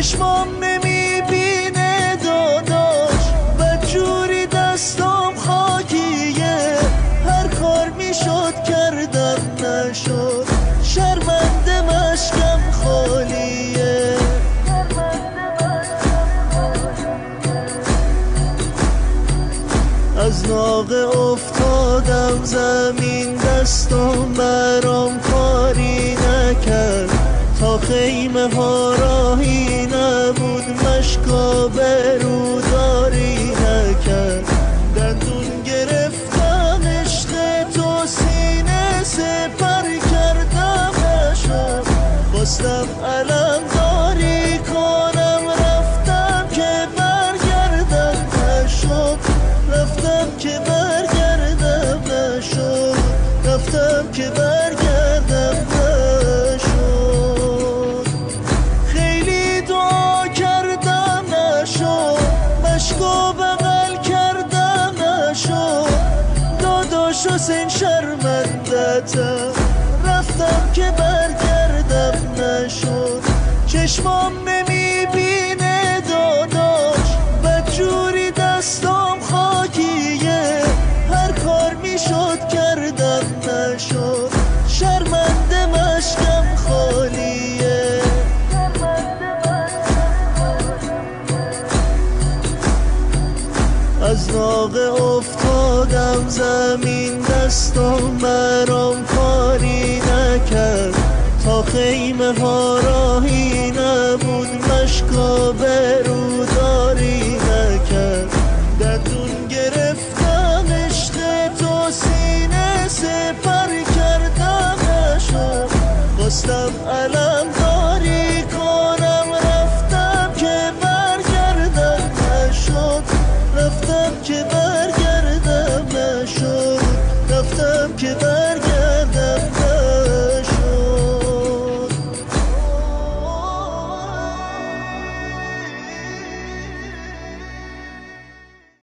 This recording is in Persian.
چشمام نمیبینه داداش، بدجوری دستام خاکیه، هر کار میشد کردم نشد، شرمنده مشکم خالیه. از ناقه افتادم زمین، دستم برام کاری نکرد، تا خیمه ها راهی نبود، مشکا بروداری نکرد. دندون گرفتم عشق تو، سینه سپر کردم نشد، خواستم علم داری کنم، رفتم که برگردم نشد، رفتم که برگردم نشد، رفتم که برگردم نشد. خیلی دعا کردم نشد، مشکو بغل کردم نشد، داداش حسین شرمندتم، رفتم که برگردم نشد. چشمام نمیبینه داداش، بدجوری دستام خاکیه، هر کار میشد کردم نشد، شرمنده مشکم خالیه. از ناقه افتادم زمین، دستم برام کاری نکرد، تا خیمه ها راهی نبود، مشکا بروداری نکرد. دندون گرفتم عشق تو، سینه سپر کردم نشد، خواستم علم داری کنم، رفتم که برگردم نشد، رفتم که